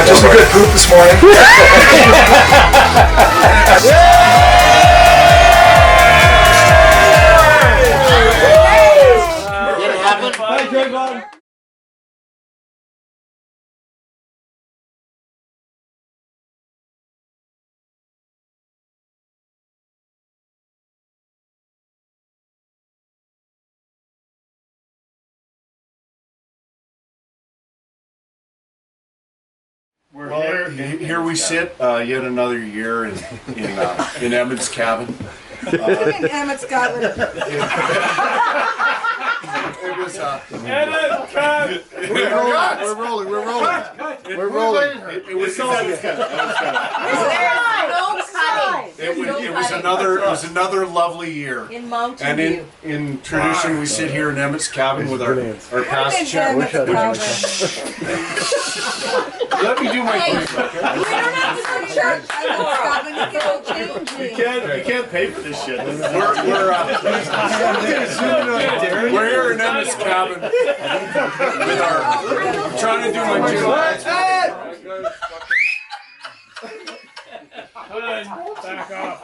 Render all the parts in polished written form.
Just a good poop this morning. Here we sit, yet another year in Emmett's cabin. In Emmett's cabin. It was. We're rolling. It was another lovely year. In Mountain And View. in tradition, we sit here in Emmett's cabin with our past champion. Let me do my Hey, quiz, okay? we don't have to go to church. I know, Scotland. You can all change me. You can't pay for this shit. We're here in Emmett's cabin with our. I'm trying to do my jingle. Back off.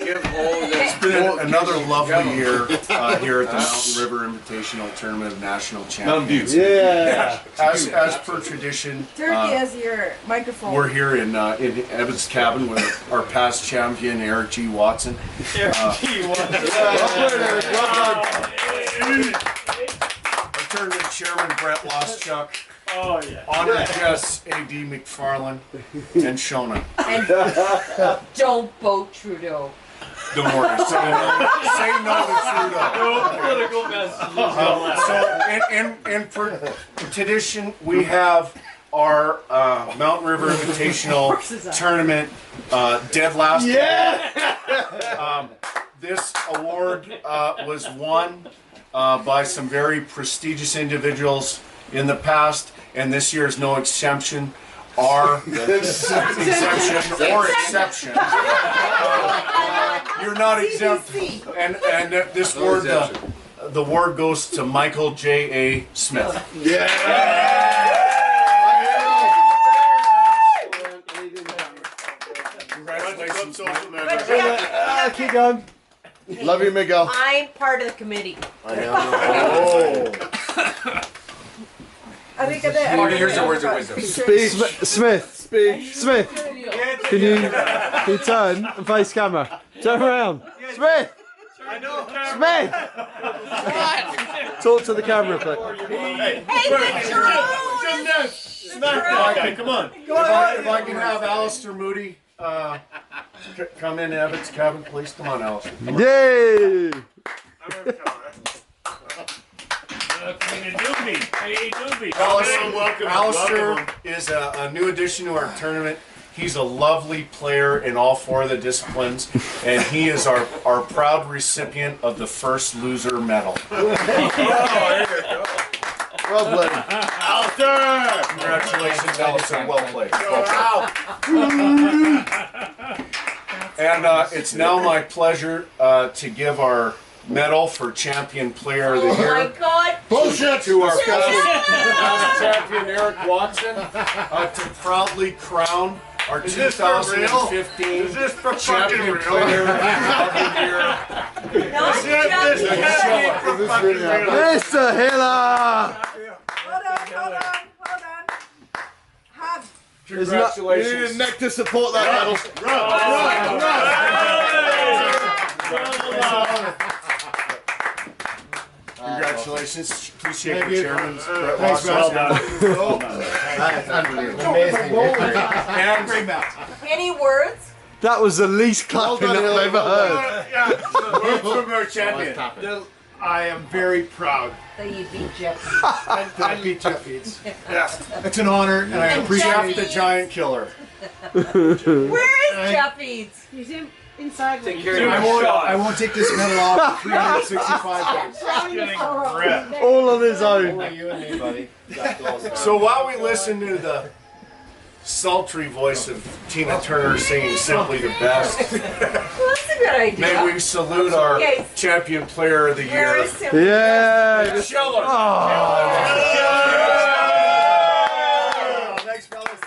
It's been another lovely year here at the Mountain River Invitational Tournament of National Champions. Yeah. As per tradition, Turkey has your microphone. we're here in Evan's cabin with our past champion Eric G. Watson. Our tournament chairman Brett Loschuk. Oh yeah. Honored guests A.D. McFarland and Shona. And don't vote Trudeau. Don't worry. Say no to Trudeau. No political message. And for tradition, we have our Mountain River Invitational Tournament dead last. Yeah. This award was won by some very prestigious individuals in the past, and this year is no exception. Exception. You're not exempt. And this award, the award goes to Michael J. A. Smith. Yeah. Congratulations. Keep going. Love you, Miguel. I'm part of the committee. I know. I think of that. Here's the words of wisdom. Smith. Can you turn and face camera? Turn around. Smith. I know. Smith. Talk to the camera, please. Hey, Victor! Come on. If I can have Alistair Moody come in Evan's cabin, please. Come on, Alistair. Come on. Yay! Alistair is a new addition to our tournament. He's a lovely player in all four of the disciplines, and he is our proud recipient of the first loser medal. Well played. Alistair! Congratulations, Alistair. Well played. And it's now my pleasure to give our medal for champion player of the Oh year. my God! Bullshit. To our past champion Eric Watson to proudly crown our 2015 champion player of the year. Not champion. Mr. Hiller! Hold on. Have. Congratulations. You need a neck to support that medal. Congratulations. Appreciate your chairman's Thanks, man. That's unbelievable. Amazing. Any words? That was the least clapping Well done, I've ever Hiller. heard. From our champion. I am very proud. That you beat Jeff. I beat Jeff Eads. Yeah. It's an honor, and I And appreciate Jeff it. the giant killer. Where is Jeff Eads? He's inside. I won't take this medal off for 365 days. All on his own. You and me, buddy. So while we listen to the sultry voice of Tina Turner singing Simply the Best, Listen good idea. May we salute our Okay. champion player of the year, Very simple. Yeah. Schiller. Thanks, fellas.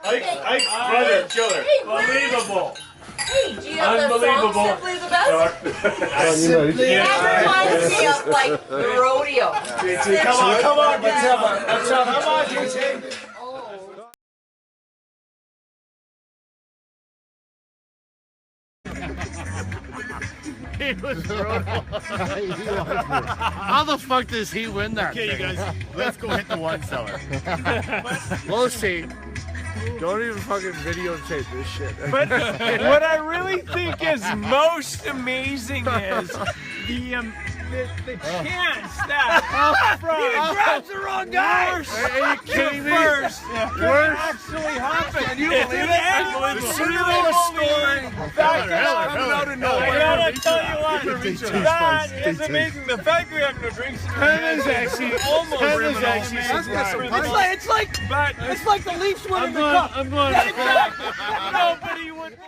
Ike's brother, Chiller. Unbelievable. Hey, do you have the Unbelievable. song Simply the Best? Simply. That reminds me of like the rodeo. Come on, let's have come on, JT. How the fuck does he win that? Okay, you guys, let's go hit the one seller. We'll see. Don't even fucking videotape this shit. But what I really think is most amazing is the chance that he grabs the wrong guy. Are you kidding me? First, could actually happen. Can you believe it? The Cinderella story. Coming out of nowhere. I gotta tell you what, that is amazing. The fact we have no drinks in our hands is actually almost criminal. It's like the Leafs winning the cup. I'm going. Nobody would.